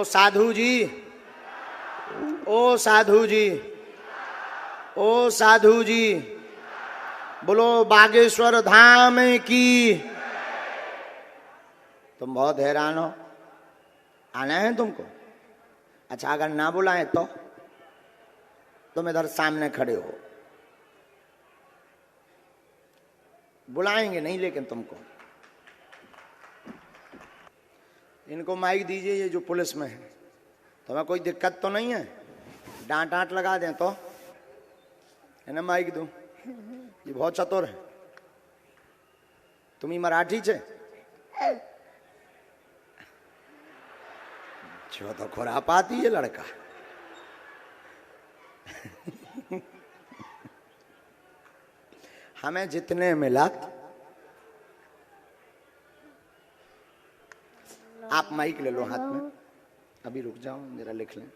साधु जी, ओ साधु जी, ओ साधु जी, बोलो बागेश्वर धाम की। तुम बहुत हैरान हो, आना है तुमको? अच्छा, अगर ना बुलाएं तो तुम इधर सामने खड़े हो, बुलाएंगे नहीं लेकिन तुमको। इनको माइक दीजिए, ये जो पुलिस में है। तुम्हें कोई दिक्कत तो नहीं है? डांट डांट लगा दें तो है ना, माइक दूं? ये बहुत चतुर है। तुम्ही मराठी छे? जो तो खुरापाती है लड़का। हमें जितने मिला। आप माइक ले लो हाथ में, अभी रुक जाओ, जरा लिख लें।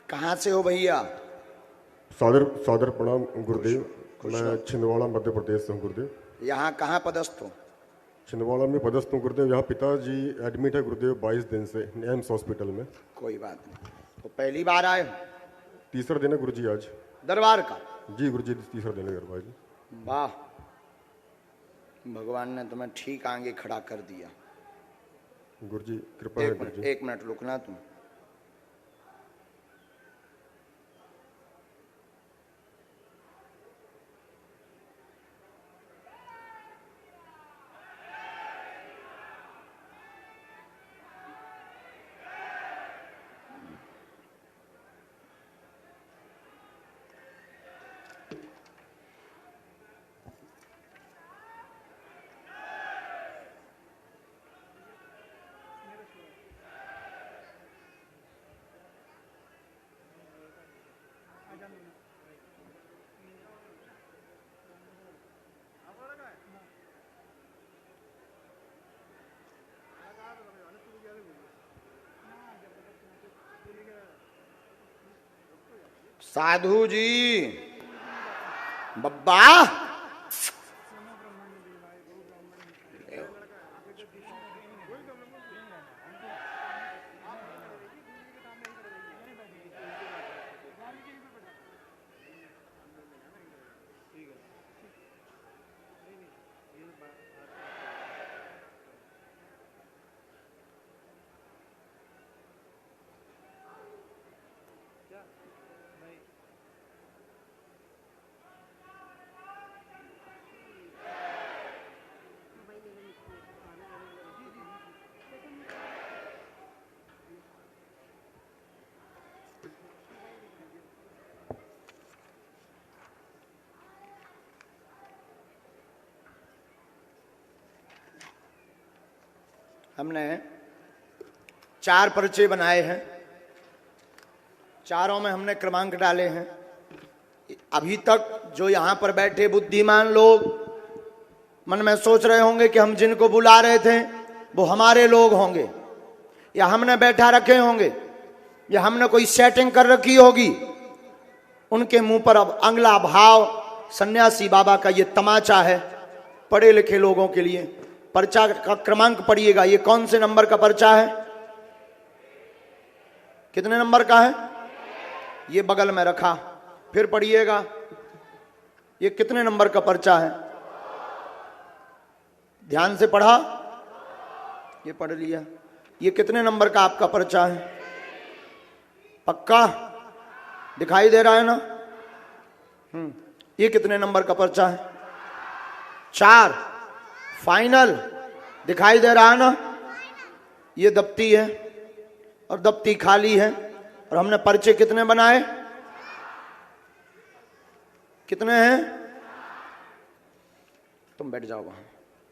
कहाँ से हो भैया? सादर सादर प्रणाम गुरुदेव। मैं छिंदवाड़ा मध्य प्रदेश से हूँ गुरुदेव। यहाँ कहाँ पदस्थ हो? छिंदवाड़ा में पदस्थ हूँ गुरुदेव। यहाँ पिताजी एडमिट है गुरुदेव 22 दिन से एम्स हॉस्पिटल में। कोई बात नहीं। तो पहली बार आए? तीसरा दिन है गुरुजी आज दरबार का? जी गुरुजी, तीसरा दिन है गुरुजी। वाह, भगवान ने तुम्हें ठीक आगे खड़ा कर दिया। गुरुजी कृपा है गुरुजी। एक मिनट रुकना तुम। साधु जी, बब्बा, हमने 4 पर्चे बनाए हैं, चारों में हमने क्रमांक डाले हैं। अभी तक जो यहाँ पर बैठे बुद्धिमान लोग मन में सोच रहे होंगे कि हम जिनको बुला रहे थे वो हमारे लोग होंगे, या हमने बैठा रखे होंगे, या हमने कोई सेटिंग कर रखी होगी। उनके मुंह पर अब अगला भाव सन्यासी बाबा का ये तमाचा है पढ़े लिखे लोगों के लिए। पर्चा का क्रमांक पढ़िएगा। ये कौन से नंबर का पर्चा है? कितने नंबर का है? ये बगल में रखा। फिर पढ़िएगा, ये कितने नंबर का पर्चा है? ध्यान से पढ़ा? ये पढ़ लिया। ये कितने नंबर का आपका पर्चा है? पक्का दिखाई दे रहा है ना? ये कितने नंबर का पर्चा है? 4। फाइनल दिखाई दे रहा है ना? ये दफ्ती है और दफ्ती खाली है। और हमने पर्चे कितने बनाए? कितने हैं? तुम बैठ जाओ वहां,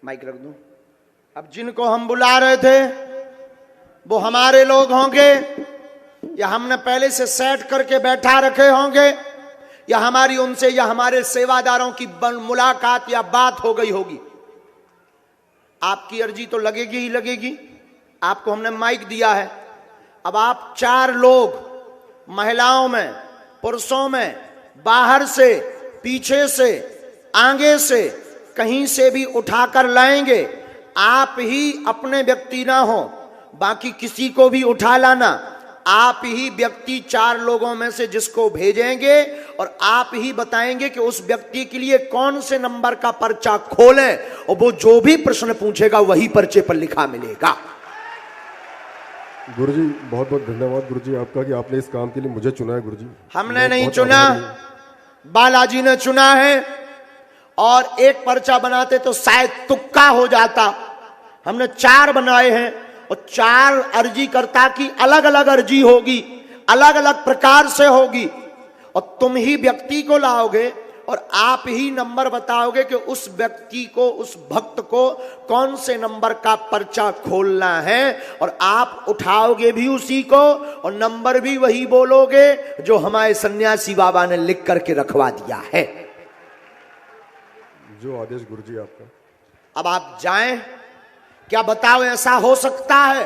माइक रख दूं। अब जिनको हम बुला रहे थे वो हमारे लोग होंगे, या हमने पहले से सेट करके बैठा रखे होंगे, या हमारी उनसे या हमारे सेवादारों की मुलाकात या बात हो गई होगी। आपकी अर्जी तो लगेगी ही लगेगी, आपको हमने माइक दिया है। अब आप 4 लोग, महिलाओं में, पुरुषों में, बाहर से, पीछे से, आगे से, कहीं से भी उठाकर लाएंगे। आप ही अपने व्यक्ति ना हो, बाकी किसी को भी उठा लाना। आप ही व्यक्ति 4 लोगों में से जिसको भेजेंगे और आप ही बताएंगे कि उस व्यक्ति के लिए कौन से नंबर का पर्चा खोलें, और वो जो भी प्रश्न पूछेगा वही पर्चे पर लिखा मिलेगा। गुरुजी बहुत बहुत धन्यवाद गुरुजी आपका कि आपने इस काम के लिए मुझे चुना है गुरुजी। हमने नहीं चुना, बालाजी ने चुना है। और एक पर्चा बनाते तो शायद तुक्का हो जाता। हमने 4 बनाए हैं और 4 अर्जीकर्ता की अलग अलग अर्जी होगी, अलग अलग प्रकार से होगी, और तुम ही व्यक्ति को लाओगे और आप ही नंबर बताओगे कि उस व्यक्ति को, उस भक्त को कौन से नंबर का पर्चा खोलना है, और आप उठाओगे भी उसी को और नंबर भी वही बोलोगे जो हमारे सन्यासी बाबा ने लिख करके रखवा दिया है। जो आदेश गुरुजी आपका। अब आप जाएं, क्या बताओ ऐसा हो सकता है?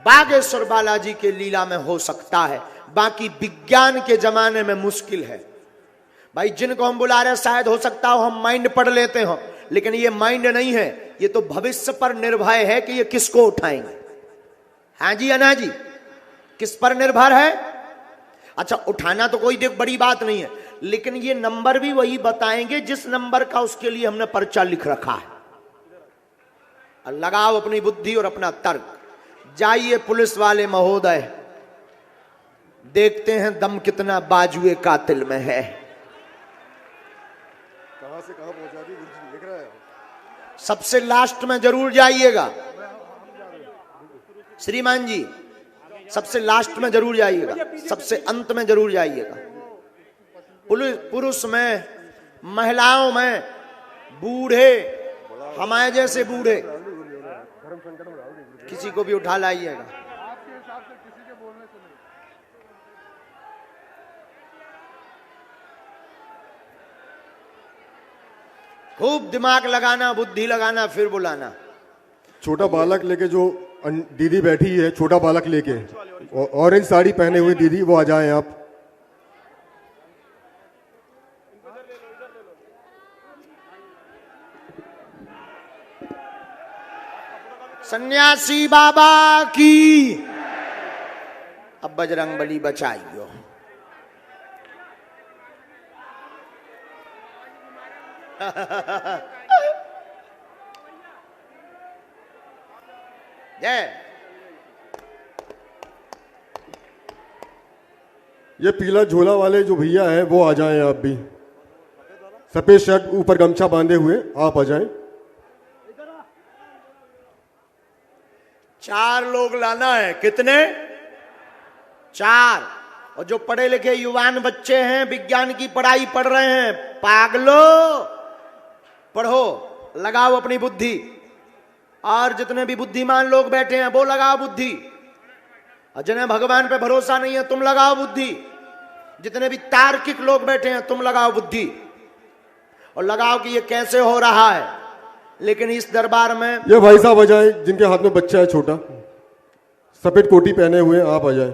बागेश्वर बालाजी के लीला में हो सकता है, बाकी विज्ञान के जमाने में मुश्किल है। भाई जिनको हम बुला रहे हैं शायद हो सकता हो हम माइंड पढ़ लेते हो, लेकिन ये माइंड नहीं है, ये तो भविष्य पर निर्भर है कि ये किसको उठाएंगे। हाँ जी अना जी, किस पर निर्भर है? अच्छा, उठाना तो कोई देख बड़ी बात नहीं है, लेकिन ये नंबर भी वही बताएंगे जिस नंबर का उसके लिए हमने पर्चा लिख रखा है। लगाओ अपनी बुद्धि और अपना तर्क। जाइए पुलिस वाले महोदय, देखते हैं दम कितना बाजुए कातिल में है। कहां से कहां पहुंचा दी गुरुजी, लिख रहा है। सबसे लास्ट में जरूर जाइएगा श्रीमान जी, सबसे लास्ट में जरूर जाइएगा, सबसे अंत में जरूर जाइएगा। पुरुष में, महिलाओं में, बूढ़े, हमारे जैसे बूढ़े, किसी को भी उठा लाइएगा। खूब दिमाग लगाना, बुद्धि लगाना, फिर बुलाना। छोटा बालक लेके जो दीदी बैठी है, छोटा बालक लेके, ऑरेंज साड़ी पहने हुई दीदी, वो आ जाएं आप। सन्यासी बाबा की। अब बजरंगबली बचाइयो। जय। ये पीला झोला वाले जो भैया हैं वो आ जाएं आप भी, सफेद शर्ट ऊपर गमछा बांधे हुए, आप आ जाएं। 4 लोग लाना है। कितने? 4। और जो पढ़े लिखे युवान बच्चे हैं, विज्ञान की पढ़ाई पढ़ रहे हैं, पागलो पढ़ो, लगाओ अपनी बुद्धि। और जितने भी बुद्धिमान लोग बैठे हैं वो लगाओ बुद्धि, और जिन्हें भगवान पे भरोसा नहीं है तुम लगाओ बुद्धि। जितने भी तार्किक लोग बैठे हैं तुम लगाओ बुद्धि, और लगाओ कि ये कैसे हो रहा है। लेकिन इस दरबार में ये भाई साहब आ जाए जिनके हाथ में बच्चा है छोटा, सफेद कोटी पहने हुए, आप आ जाए।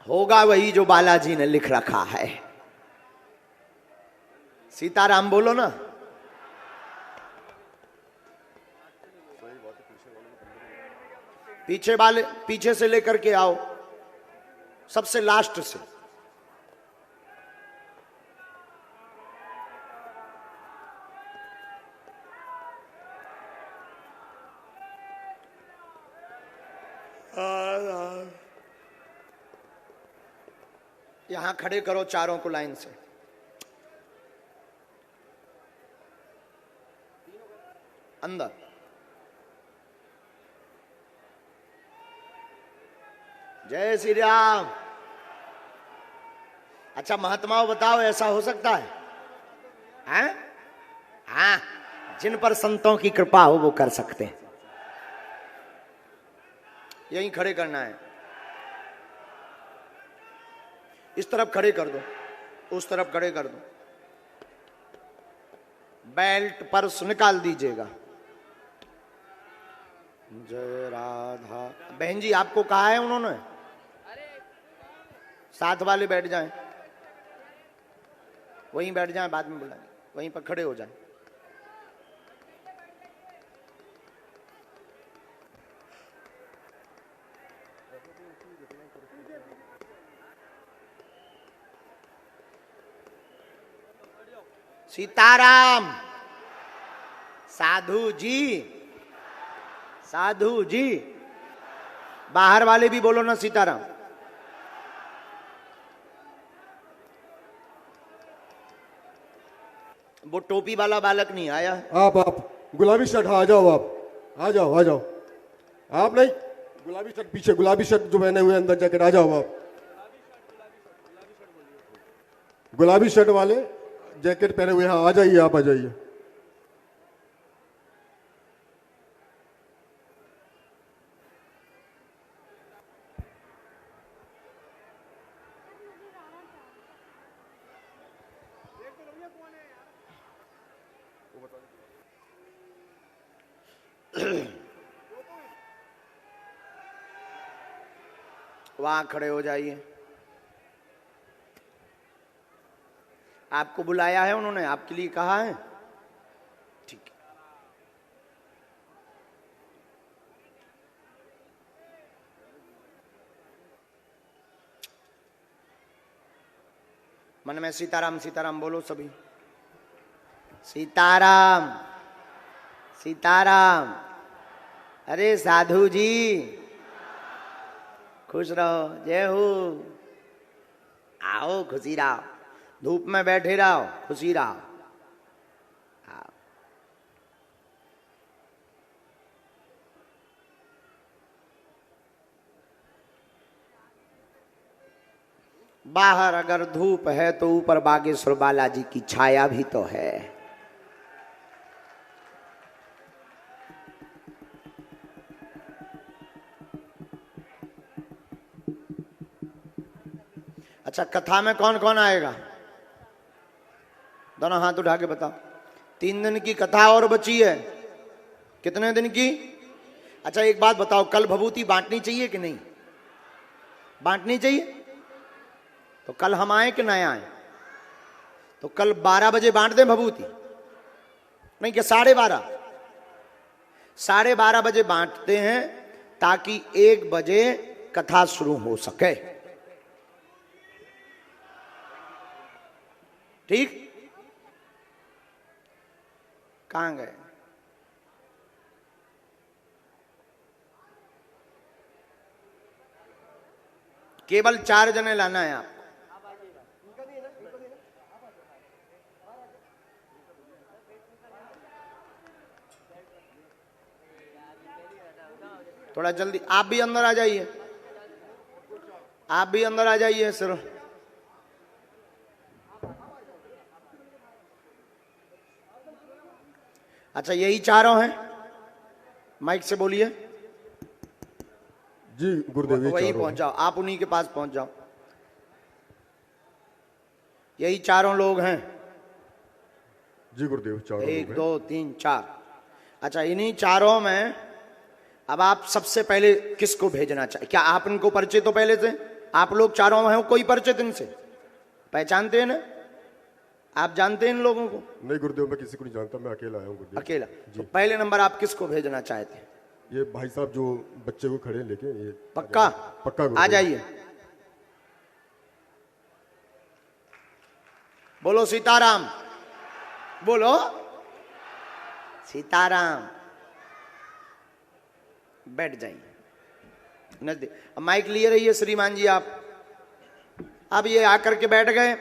होगा वही जो बालाजी ने लिख रखा है। सीताराम बोलो ना। पीछे वाले, पीछे से लेकर के आओ, सबसे लास्ट से। यहां खड़े करो चारों को लाइन से। अंदर। जय श्री राम। अच्छा महात्माओं बताओ, ऐसा हो सकता है? हैं? हाँ, जिन पर संतों की कृपा हो वो कर सकते हैं। यहीं खड़े करना है। इस तरफ खड़े कर दो, उस तरफ खड़े कर दो। बेल्ट पर्स निकाल दीजिएगा। जय राधा। बहन जी आपको कहा है उन्होंने? साथ वाले बैठ जाएं, वहीं बैठ जाएं, बाद में बुलाएंगे, वहीं पर खड़े हो जाएं। सीताराम। साधु जी, साधु जी। बाहर वाले भी बोलो ना सीताराम। वो टोपी वाला बालक नहीं आया। आप गुलाबी शर्ट, हाँ आ जाओ, आप आ जाओ, आ जाओ। आप नहीं, गुलाबी शर्ट पीछे, गुलाबी शर्ट जो पहने हुए अंदर जैकेट, आ जाओ आप। गुलाबी शर्ट वाले जैकेट पहने हुए, हाँ आ जाइए, आप आ जाइए। वहां खड़े हो जाइए। आपको बुलाया है उन्होंने, आपके लिए कहा है, ठीक है। मन में सीताराम सीताराम बोलो सभी। सीताराम सीताराम। अरे साधु जी खुश रहो, जय हो। आओ खुशी रहो, धूप में बैठे रहो, खुशी रहो। आओ। बाहर अगर धूप है तो ऊपर बागेश्वर बालाजी की छाया भी तो है। अच्छा, कथा में कौन कौन आएगा? दोनों हाथ उठा के बताओ। 3 दिन की कथा और बची है। कितने दिन की? अच्छा एक बात बताओ, कल भभूति बांटनी चाहिए कि नहीं? बांटनी चाहिए। तो कल हम आए कि नहीं आए? तो कल 12 बजे बांट दें भभूति? नहीं क्या 12:30? 12:30 बजे बांटते हैं ताकि 1 बजे कथा शुरू हो सके। ठीक? कहां गए? केवल 4 जने लाना है आपको। थोड़ा जल्दी आप भी अंदर आ जाइए, आप भी अंदर आ जाइए सिर्फ। अच्छा यही चारों हैं? माइक से बोलिए। जी गुरुदेव, वही पहुंच जाओ, आप उन्हीं के पास पहुंच जाओ। यही चारों लोग हैं? जी गुरुदेव, चारों 1 2 3 4। अच्छा इन्हीं चारों में अब आप सबसे पहले किसको भेजना चाहिए? क्या आप इनको परिचय तो पहले से आप लोग चारों हैं, कोई परिचय इनसे पहचानते हैं ना? आप जानते हैं इन लोगों को? नहीं गुरुदेव, मैं किसी को नहीं जानता, मैं अकेला आया हूँ गुरुदेव। अकेला? तो पहले नंबर आप किसको भेजना चाहते हैं? ये भाई साहब जो बच्चे को खड़े लेके, ये पक्का? पक्का आ जाइए। बोलो सीताराम, बोलो सीताराम। बैठ जाइए नजदीक। माइक लिए रहिए श्रीमान जी आप। अब ये आकर के बैठ गए,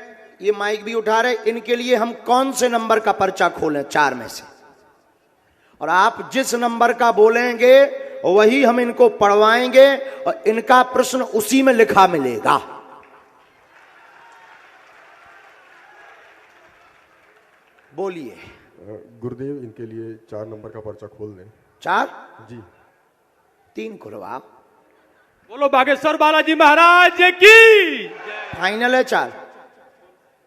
ये माइक भी उठा रहे। इनके लिए हम कौन से नंबर का पर्चा खोलें 4 में से? और आप जिस नंबर का बोलेंगे वही हम इनको पढ़वाएंगे और इनका प्रश्न उसी में लिखा मिलेगा। बोलिए। गुरुदेव, इनके लिए 4 नंबर का पर्चा खोल दें। 4? जी। 3 खुलवा। बोलो बागेश्वर बालाजी महाराज की। फाइनल है 4?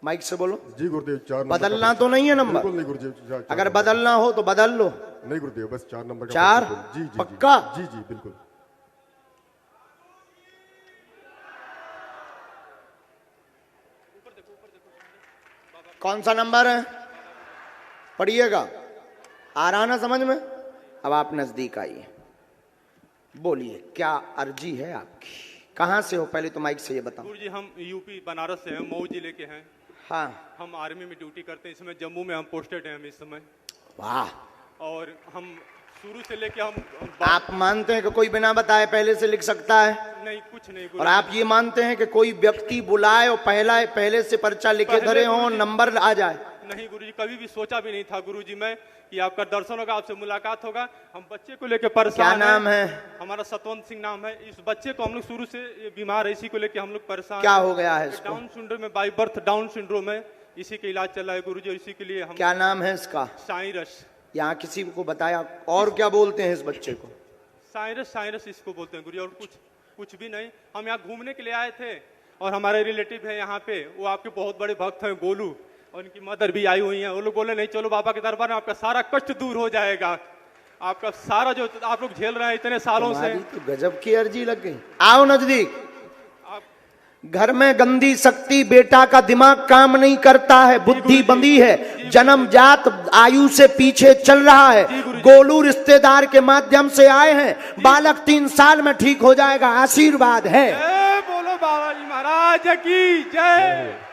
माइक से बोलो। जी गुरुदेव, 4 नंबर बदलना तो नहीं है नंबर? बिल्कुल नहीं गुरुदेव, चार अगर नंबर। बदलना हो तो बदल लो। नहीं गुरुदेव, बस 4 नंबर का 4? पर्चा खोल। जी जी पक्का? जी जी बिल्कुल। कौन सा नंबर है? पढ़िएगा। आ रहा ना समझ में? अब आप नजदीक आइए, बोलिए क्या अर्जी है आपकी? कहाँ से हो पहले तो माइक से ये बताओ। गुरुजी हम यूपी बनारस से हैं, मऊ जिले के हैं। हाँ। हम आर्मी में ड्यूटी करते हैं, इस समय जम्मू में हम पोस्टेड हैं हम इस समय। वाह। और हम शुरू से लेके हम आप मानते हैं कि कोई बिना बताए पहले से लिख सकता है? नहीं, कुछ नहीं और गुरुजी। आप ये मानते हैं कि कोई व्यक्ति बुलाए और पहले से पर्चा लिखे पहले धरे हो, गुरुजी- नंबर आ जाए? नहीं गुरुजी, कभी भी सोचा भी नहीं था गुरुजी मैं कि आपका दर्शन होगा, आपसे मुलाकात होगा। हम बच्चे को लेके क्या परेशान हैं। नाम है? हमारा सतवंत सिंह नाम है। इस बच्चे को हम लोग शुरू से ये बीमार है, इसी को लेके हम लोग परेशान क्या हैं। हो गया है इसको? डाउन सिंड्रोम में, बाई बर्थ डाउन सिंड्रोम है। इसी के इलाज चल रहा है गुरुजी, और इसी के लिए हम क्या नाम है इसका? साइरस। यहाँ किसी को बताया? और क्या बोलते हैं इस बच्चे को? साइरस, साइरस इसको बोलते हैं गुरुजी, और कुछ भी नहीं। हम यहाँ घूमने के लिए आए थे, और हमारे रिलेटिव है यहाँ पे, वो आपके बहुत बड़े भक्त हैं गोलू, और उनकी मदर भी आई हुई हैं। वो लोग बोले नहीं चलो बाबा के दरबार में, आपका सारा कष्ट दूर हो जाएगा, आपका सारा जो आप लोग झेल रहे हैं इतने सालों से। तुम्हारी तो गजब की अर्जी लग गई। आओ नजदीक। आप घर में गंदी शक्ति, बेटा का दिमाग काम नहीं करता है, बुद्धि बंदी है, जन्मजात आयु से पीछे चल रहा है। गोलू रिश्तेदार के माध्यम से आए हैं, बालक 3 साल में ठीक हो जाएगा, आशीर्वाद है। जय बोलो बाबा जी महाराज की जय।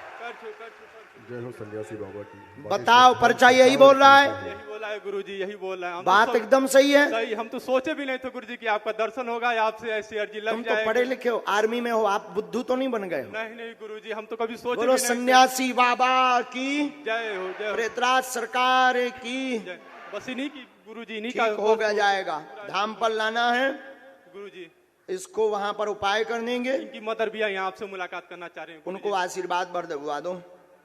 जय हो सन्यासी बाबा की। बताओ, पर्चा यही बोल रहा है? यही बोला है गुरुजी, यही बोल रहा है। हम तो बात एकदम सही है। सही, हम तो सोचे भी नहीं थे गुरुजी कि आपका दर्शन होगा या आपसे ऐसी अर्जी लग तुम तो जाएगी। पढ़े लिखे हो, आर्मी में हो, आप बुद्धू तो नहीं बन गए हो? नहीं नहीं गुरुजी, हम तो कभी सोचे बोलो भी नहीं थे। सन्यासी बाबा की जय हो, जय हो, प्रेतराज सरकार की। जय। बस इन्हीं की गुरुजी, इन्हीं ठीक का हो गया जाएगा। धाम पर लाना है गुरुजी। इसको, वहां पर उपाय कर देंगे। इनकी मदर भी यहाँ आपसे मुलाकात करना चाह रहे हैं गुरुजी। उनको आशीर्वाद भर दबवा दो।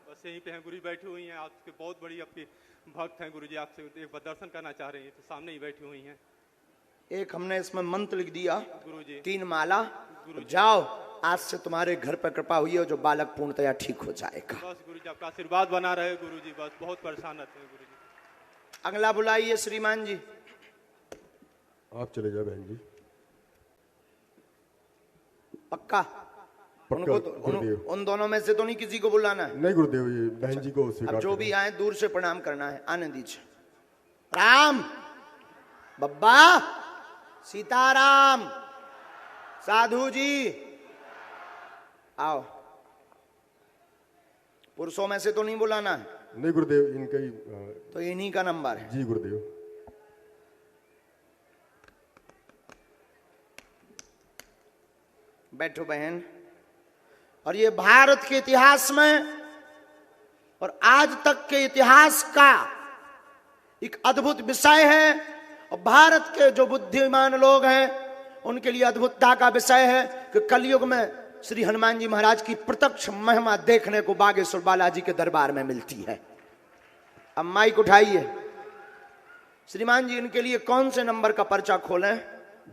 बस यहीं पे हैं गुरुजी, बैठी हुई हैं। आपके बहुत बड़ी आपकी भक्त हैं गुरुजी, आपसे एक बार दर्शन करना चाह रही हैं, तो सामने ही बैठी हुई हैं एक हमने इसमें मंत्र लिख दिया, गुरुजी। 3 माला। जाओ, आज से तुम्हारे घर पर कृपा हुई है, जो बालक पूर्णतया ठीक हो जाएगा। बस गुरुजी आपका आशीर्वाद बना रहे गुरुजी, बस बहुत परेशान रहते हैं गुरुजी। अगला बुलाइए श्रीमान जी। आप चले जाए बहन जी। पक्का? पक्का उनको तो, गुरुदेव। उन दोनों में से तो नहीं किसी को बुलाना है? नहीं गुरुदेव, ये बहन जी को स्वीकार अब जो करें। भी आए दूर से प्रणाम करना है, आने दीजिए। राम बब्बा, सीताराम, साधु जी आओ। पुरुषों में से तो नहीं बुलाना है? नहीं गुरुदेव, इनका ही तो इन्हीं का नंबर है। जी गुरुदेव। बैठो बहन। और ये भारत के इतिहास में और आज तक के इतिहास का एक अद्भुत विषय है, और भारत के जो बुद्धिमान लोग हैं उनके लिए अद्भुतता का विषय है कि कलयुग में श्री हनुमान जी महाराज की प्रत्यक्ष महिमा देखने को बागेश्वर बालाजी के दरबार में मिलती है। अब माइक उठाइए। श्रीमान जी, इनके लिए कौन से नंबर का पर्चा खोलें?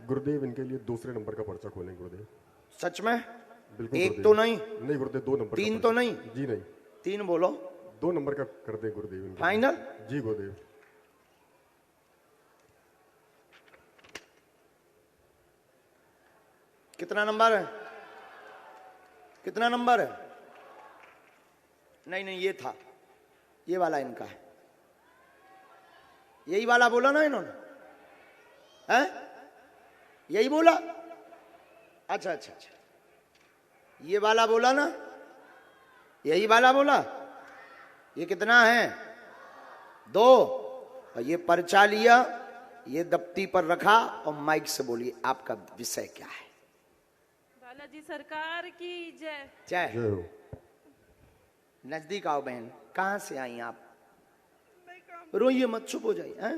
गुरुदेव, इनके लिए दूसरे नंबर का पर्चा खोलें गुरुदेव। सच में? बिल्कुल एक गुरुदेव। तो नहीं? नहीं गुरुदेव, 2 नंबर का 3 पर्चा। तो नहीं? जी नहीं, 3 बोलो। 2 नंबर का कर दे गुरुदेव इनके लिए। फाइनल? जी गुरुदेव। कितना नंबर है? कितना नंबर है? नहीं नहीं, ये था, ये वाला इनका है। यही वाला बोला ना इन्होंने? हैं? यही बोला? अच्छा अच्छा अच्छा, ये वाला बोला ना? यही वाला बोला? ये कितना है? 2। और ये पर्चा लिया, ये दफ्ती पर रखा, और माइक से बोलिए आपका विषय क्या है? बालाजी सरकार की जय। जय। जय हो। नजदीक आओ बहन। कहाँ से आई आप? मैं काम रोइए मत, चुप हो जाइए। हैं?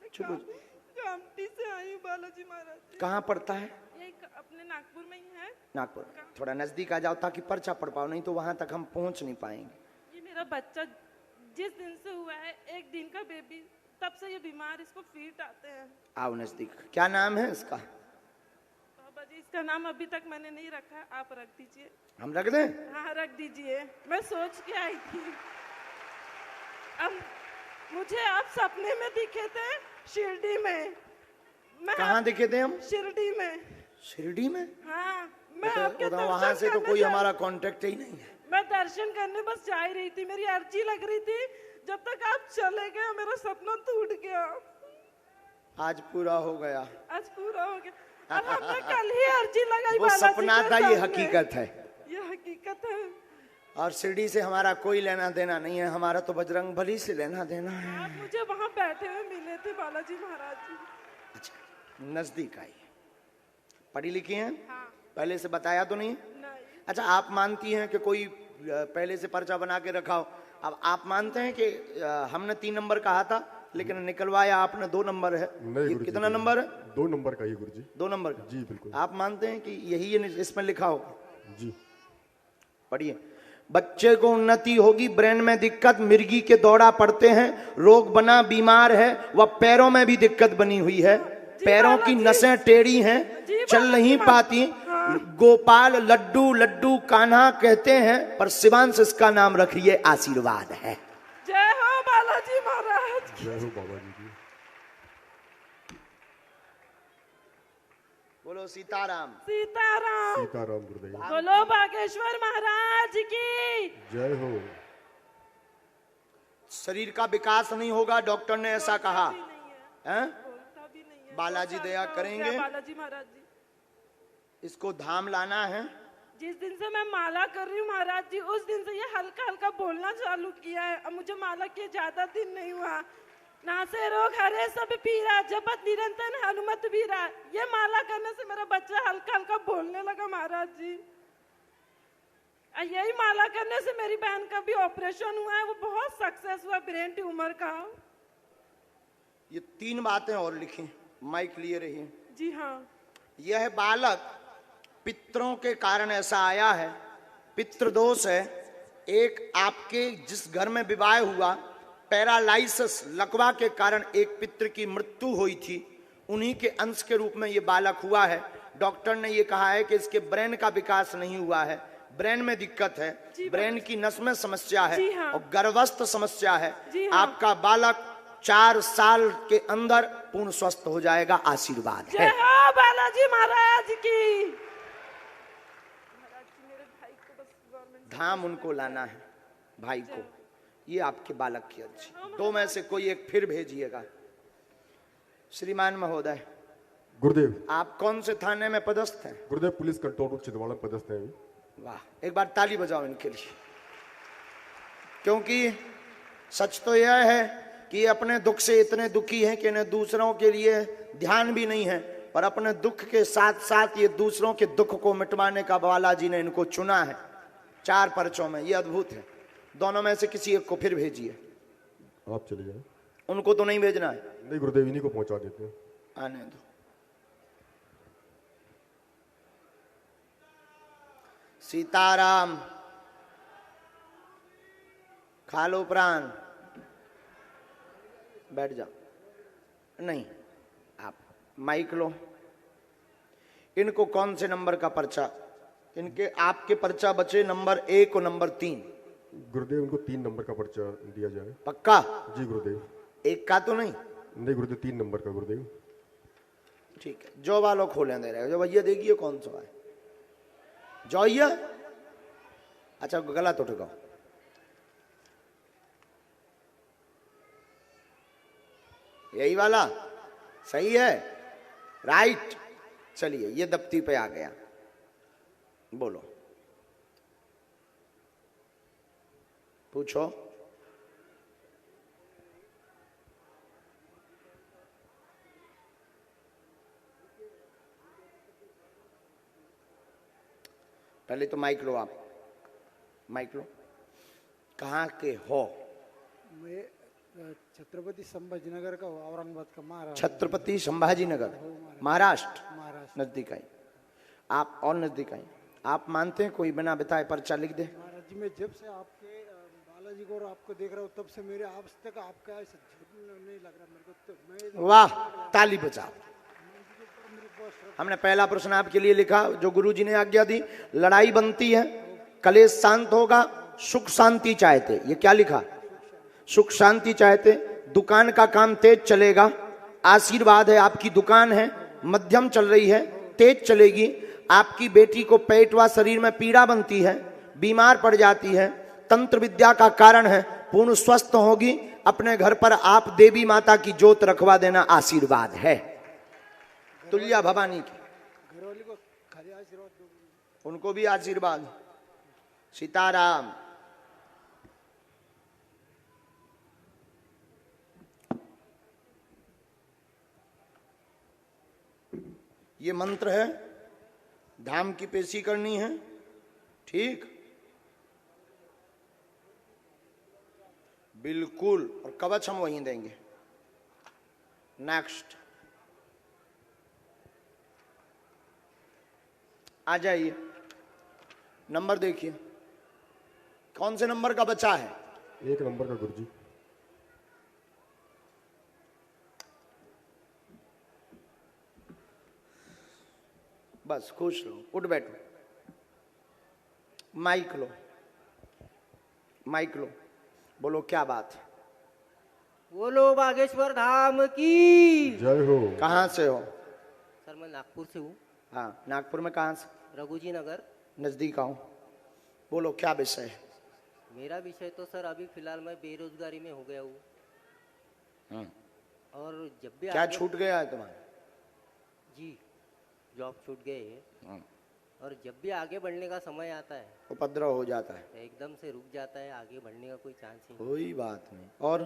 चुप हो जाइए। कामटी से आई हूँ बालाजी महाराज। कहाँ पड़ता है? ये अपने नागपुर में ही है। नागपुर। थोड़ा नजदीक आ जाओ ताकि पर्चा पढ़ पाओ, नहीं तो वहां तक हम पहुंच नहीं पाएंगे। ये मेरा बच्चा जिस दिन से हुआ है, 1 दिन का बेबी, तब से ये बीमार, इसको फीट आते हैं। आओ नजदीक। क्या नाम है इसका? बाबा जी इसका नाम अभी तक मैंने नहीं रखा, आप रख दीजिए। हम रख दें? हाँ रख दीजिए, मैं सोच के आई थी। अब मुझे आप सपने में दिखे थे शिरडी में। मैं कहाँ दिखे थे हम? शिरडी में। शिरडी में? हाँ मैं तो आपके वहां दर्शन से तो करने कोई जा- हमारा कांटेक्ट ही नहीं है। मैं दर्शन करने बस जा ही रही थी, मेरी अर्जी लग रही थी। जब तक आप चले गए मेरा सपना टूट गया। आज पूरा हो गया। आज पूरा हो गया। और हमने कल ही अर्जी लगाई वो बालाजी सपना के था, ये सामने। हकीकत है। ये हकीकत है। और शिरडी से हमारा कोई लेना देना नहीं है, हमारा तो बजरंग बली से लेना देना है। आप मुझे वहाँ बैठे हुए मिले थे बालाजी महाराज जी। अच्छा, नजदीक आई। पढ़ी लिखी हैं? हाँ। पहले से बताया तो नहीं? नहीं। अच्छा, आप मानती हैं कि कोई पहले से पर्चा बना के रखा हो? अब आप मानते हैं कि हमने 3 नंबर कहा था लेकिन निकलवाया आपने 2 नंबर है। नहीं ये गुरुजी, कितना नंबर है? 2 नंबर का ही गुरुजी। 2 नंबर का? जी बिल्कुल। आप मानते हैं कि यही इसमें लिखा होगा? जी। पढ़िए। बच्चे को उन्नति होगी, ब्रेन में दिक्कत, मिर्गी के दौरा पड़ते हैं, रोग बना, बीमार है, वह पैरों में भी दिक्कत बनी हुई है, पैरों की नसें टेढ़ी हैं, चल नहीं पाती। गोपाल लड्डू लड्डू कान्हा कहते हैं, पर शिवांश इसका नाम रखिए आशीर्वाद है। जय हो बालाजी महाराज। जय हो बाबा जी की। बोलो सीताराम। सीताराम। सीताराम गुरुदेव। बोलो बागेश्वर महाराज की जय हो। शरीर का विकास नहीं होगा, डॉक्टर ने ऐसा कहा हैं? बोलता भी नहीं है। बालाजी 2 साल दया का हो करेंगे। गया बालाजी महाराज जी। इसको धाम लाना है। जिस दिन से मैं माला कर रही हूँ महाराज जी, उस दिन से ये हल्का हल्का बोलना चालू किया है। अब मुझे माला किए ज्यादा दिन नहीं हुआ। नासे रोग हरे सब पीरा, जपत निरंतर हनुमत वीरा। ये माला करने से मेरा बच्चा हल्का हल्का बोलने लगा महाराज जी। और यही माला करने से मेरी बहन का भी ऑपरेशन हुआ है, वो बहुत सक्सेस हुआ ब्रेन ट्यूमर का। ये 3 बातें और लिखी, माइक लिए रहिए। जी हाँ। यह बालक पितरों के कारण ऐसा आया है, पितृदोष है। एक आपके जिस घर में विवाह हुआ, पैरालाइसिस लकवा के कारण एक पितृ की मृत्यु हुई थी, उन्हीं के अंश के रूप में ये बालक हुआ है। डॉक्टर ने ये कहा है कि इसके ब्रेन का विकास नहीं हुआ है, ब्रेन में दिक्कत है, ब्रेन की नस में समस्या है जी हाँ। और गर्भस्थ समस्या है। जी हाँ। आपका बालक 4 साल के अंदर पूर्ण स्वस्थ हो जाएगा, आशीर्वाद जय है। हो बालाजी महाराज की। महाराज जी मेरे भाई को बस गवर्नमेंट धाम उनको लाना है, भाई को। ये आपके बालक की अर्जी। 2 में से कोई एक फिर भेजिएगा। श्रीमान महोदय, गुरुदेव। आप कौन से थाने में पदस्थ हैं? गुरुदेव पुलिस कंट्रोल रूम छिंदवाड़ा में पदस्थ है। वाह, एक बार ताली बजाओ इनके लिए। क्योंकि सच तो यह है कि अपने दुख से इतने दुखी हैं कि इन्हें दूसरों के लिए ध्यान भी नहीं है, पर अपने दुख के साथ साथ ये दूसरों के दुख को मिटवाने का बालाजी ने इनको चुना है 4 पर्चों में। ये अद्भुत है। दोनों में से किसी एक को फिर भेजिए। आप चले जाए। उनको तो नहीं भेजना है? नहीं गुरुदेव, इन्हीं को पहुंचा देते हैं। आने दो। सीताराम। खा लो प्राण, बैठ जाओ। नहीं, आप माइक लो। इनको कौन से नंबर का पर्चा? इनके आपके पर्चा बचे नंबर 1 और नंबर 3। गुरुदेव उनको 3 नंबर का पर्चा दिया जाए। पक्का? जी गुरुदेव। 1 का तो नहीं? नहीं गुरुदेव, 3 नंबर का गुरुदेव। ठीक है, जो वालों खोले दे रहे हो। जो भैया देखिए कौन सा है जो ये। अच्छा गलत उठ गया। यही वाला सही है, राइट। चलिए, ये दफ्ती पे आ गया। बोलो, पूछो। पहले तो माइक लो, आप माइक लो। कहाँ के हो? मैं छत्रपति संभाजीनगर का हूँ, औरंगाबाद का महाराष्ट्र। छत्रपति संभाजीनगर, महाराष्ट्र। महाराष्ट्र। नजदीक आई आप, और नजदीक आई। आप मानते हैं कोई बिना बताए पर्चा लिख दे? महाराज जी मैं जब से आपके बालाजी को और आपको देख रहा हूँ तब से मेरे आज तक आपका ऐसा झूठ नहीं लग रहा मेरे को। तो मैं वाह, ताली बजाओ। मेरे हमने पहला प्रश्न आपके लिए लिखा जो गुरुजी ने आज्ञा दी, लड़ाई बनती है, कलेश शांत होगा, सुख शांति चाहते, ये क्या लिखा? सुख शांति चाहते, दुकान का काम तेज चलेगा, आशीर्वाद है, आपकी दुकान है मध्यम चल रही है, तेज चलेगी, आपकी बेटी को पेट व शरीर में पीड़ा बनती है, बीमार पड़ जाती है, तंत्र विद्या का कारण है, पूर्ण स्वस्थ होगी, अपने घर पर आप देवी माता की ज्योत रखवा देना, आशीर्वाद है। तुल्या भवानी की घरवाली को खाली आशीर्वाद दो। उनको भी आशीर्वाद। सीताराम। ये मंत्र है, धाम की पेशी करनी है, ठीक, बिल्कुल, और कवच हम वहीं देंगे। नेक्स्ट आ जाइए, नंबर देखिए कौन से नंबर का बचा है? 1 नंबर का गुरुजी। बस खुश लो, उठ बैठो, माइक लो, माइक लो, बोलो क्या बात है? बोलो बागेश्वर धाम की। जय हो। कहाँ से हो? सर मैं नागपुर से हूँ। हाँ, नागपुर में कहाँ से? रघुजी नगर। नजदीक आऊं। बोलो क्या विषय है? मेरा विषय तो सर अभी फिलहाल मैं बेरोजगारी में हो गया हूँ। और जब भी क्या आगे- छूट गया है तुम्हारा? जी जॉब छूट गए है। और जब भी आगे बढ़ने का समय आता है उपद्रव हो जाता है, तो एकदम से रुक जाता है, आगे बढ़ने का कोई चांस ही नहीं। कोई बात नहीं। और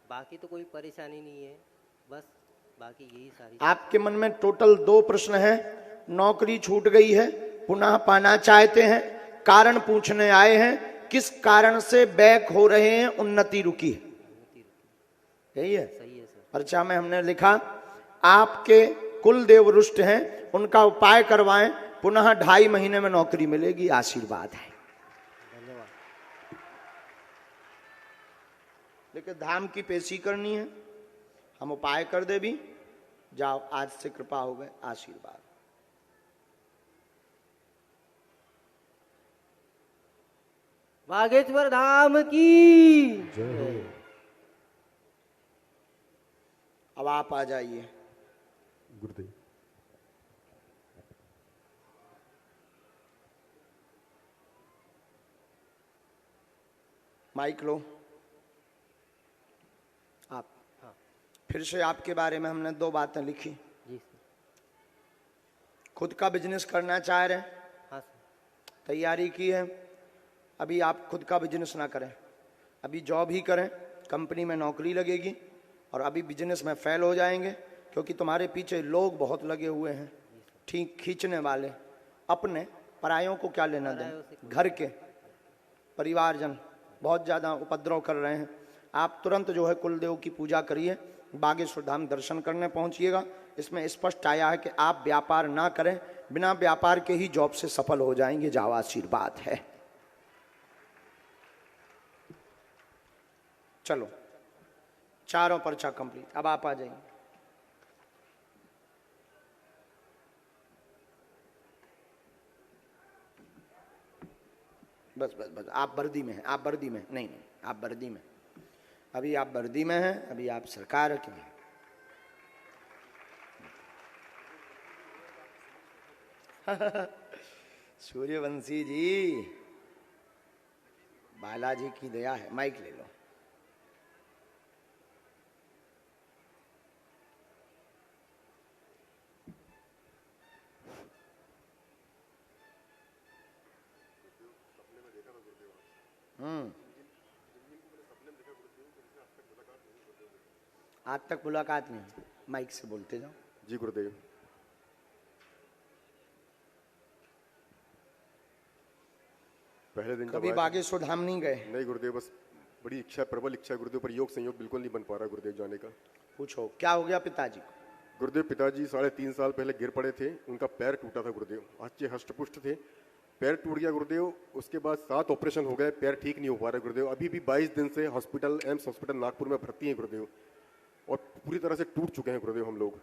बाकी तो कोई परेशानी नहीं है, बस बाकी यही सारी। आपके मन में टोटल 2 प्रश्न है। नौकरी छूट गई है, पुनः पाना चाहते हैं, कारण पूछने आए हैं, किस कारण से बैक हो रहे हैं, उन्नति रुकी है, यही है। सही है सर। पर्चा में हमने लिखा आपके कुल देव रुष्ट हैं, उनका उपाय करवाएं, पुनः 2.5 महीने में नौकरी मिलेगी, आशीर्वाद है। धन्यवाद। लेकिन धाम की पेशी करनी है, हम उपाय कर दे भी, जाओ, आज से कृपा हो गए, आशीर्वाद। बागेश्वर धाम की। जय हो। अब आप आ जाइए। गुरुदेव। माइक लो आप। हाँ। फिर से आपके बारे में हमने 2 बातें लिखी। जी सर। खुद का बिजनेस करना चाह रहे हैं, हाँ सर। तैयारी की है, अभी आप खुद का बिजनेस ना करें, अभी जॉब ही करें, कंपनी में नौकरी लगेगी और अभी बिजनेस में फेल हो जाएंगे, क्योंकि तुम्हारे पीछे लोग बहुत लगे हुए हैं, ठीक खींचने वाले। अपने परायों को क्या लेना दें, घर के परिवारजन बहुत ज़्यादा उपद्रव कर रहे हैं। आप तुरंत जो है कुलदेव की पूजा करिए, बागेश्वर धाम दर्शन करने पहुंचिएगा। इसमें स्पष्ट आया है कि आप व्यापार ना करें, बिना व्यापार के ही जॉब से सफल हो जाएंगे, जाओ, आशीर्वाद है। चलो, चारों पर्चा कंप्लीट। अब आप आ जाइए। बस बस बस, आप वर्दी में हैं, आप वर्दी में, नहीं नहीं, आप वर्दी में, अभी आप वर्दी में हैं, अभी आप सरकार के हैं। सूर्यवंशी जी, बालाजी की दया है। माइक ले लो। आज तक मुलाकात नहीं, माइक से बोलते जाओ। जी गुरुदेव। पहले दिन जब कभी आए थे- बागेश्वर धाम नहीं गए? नहीं गुरुदेव, बस बड़ी इच्छा, प्रबल इच्छा है गुरुदेव, पर योग संयोग बिल्कुल नहीं बन पा रहा गुरुदेव जाने का। पूछो क्या हो गया पिताजी को? गुरुदेव पिताजी 3.5 साल पहले गिर पड़े थे, उनका पैर टूटा था गुरुदेव, अच्छे हष्टपुष्ट थे, पैर टूट गया गुरुदेव। उसके बाद 7 ऑपरेशन हो गए, पैर ठीक नहीं हो पा रहे गुरुदेव। अभी भी 22 दिन से हॉस्पिटल, एम्स हॉस्पिटल नागपुर में भर्ती हैं गुरुदेव, और पूरी तरह से टूट चुके हैं गुरुदेव हम लोग।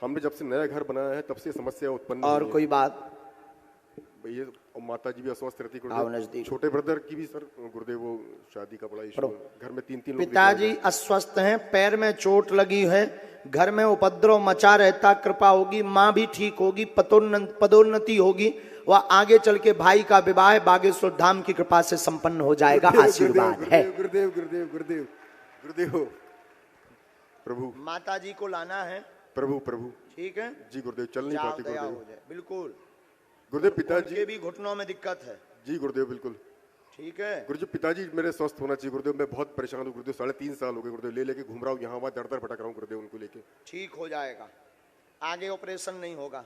हमने जब से नया घर बनाया है तब से समस्या उत्पन्न और हुई है। कोई बात? ये माता जी भी अस्वस्थ रहती आओ गुरुदेव, नजदीक। छोटे ब्रदर की भी सर गुरुदेव वो शादी का बड़ा इशू है। घर में 3-3 लोग पिताजी अस्वस्थ हैं, पैर में चोट लगी है, घर में उपद्रव मचा रहता, कृपा होगी माँ भी ठीक होगी, पदोन्नति होगी, वह आगे चल के भाई का विवाह बागेश्वर धाम की कृपा से संपन्न हो जाएगा। आशीर्वाद है। गुरुदेव गुरुदेव गुरुदेव गुरुदेव प्रभु, माता जी को लाना है। प्रभु प्रभु ठीक है जी गुरुदेव, चल नहीं जाओ, पाती दया गुरुदेव। हो जाए। बिल्कुल, गुरुदेव पिताजी उनके भी घुटनों में दिक्कत है। जी गुरुदेव बिल्कुल। ठीक है, गुरुदेव पिताजी मेरे स्वस्थ होना चाहिए गुरुदेव, मैं बहुत परेशान हूँ गुरुदेव, 3.5 साल हो गए गुरुदेव, ले लेके घूम रहा हूँ यहाँ वहाँ, दर दर भटक रहा हूँ गुरुदेव उनको लेके। ठीक हो जाएगा, आगे ऑपरेशन नहीं होगा।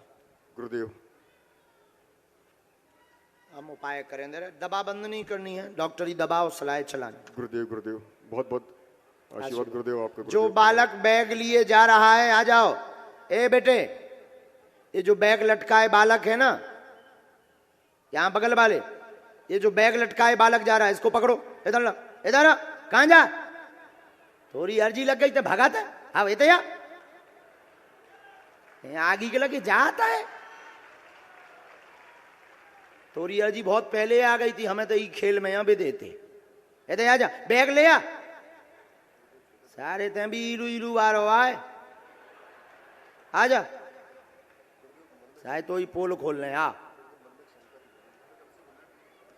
गुरुदेव हम उपाय करेंगे, दवा बंद नहीं करनी है, डॉक्टरी दवा और सलाह चलानी। गुरुदेव गुरुदेव बहुत बहुत आशीर्वाद गुरुदेव आपका। जो गुरुदेव बालक बैग लिए जा रहा है, आ जाओ। ए बेटे, ये जो बैग लटकाए बालक है ना, यहाँ बगल वाले, ये जो बैग लटकाए बालक जा रहा है, इसको पकड़ो। इधर ला, इधर आ। कहाँ जा? थोड़ी अर्जी लग गई तो भगाता। हाँ ये तो यार आगे के लगे जाता है। थोड़ी अर्जी बहुत पहले आ गई थी, हमें तो ये खेल में यहाँ भी देते। ये तो जा, बैग ले आ। सारे ते भी इरू इरू आ रहा है, आ जा। शायद तो ही पोल खोल रहे हैं। आ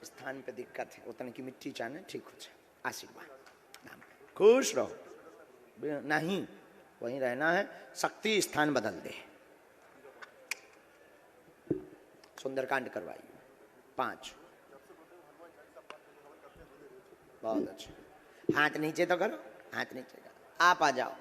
स्थान पे दिक्कत है, उतने की मिट्टी चाहने ठीक हो जाए। आशीर्वाद, खुश रहो। नहीं वहीं रहना है, शक्ति स्थान बदल दे। सुंदरकांड करवाइए 5। बहुत अच्छा, हाथ नीचे तो करो, हाथ नीचे करो। आप आ जाओ।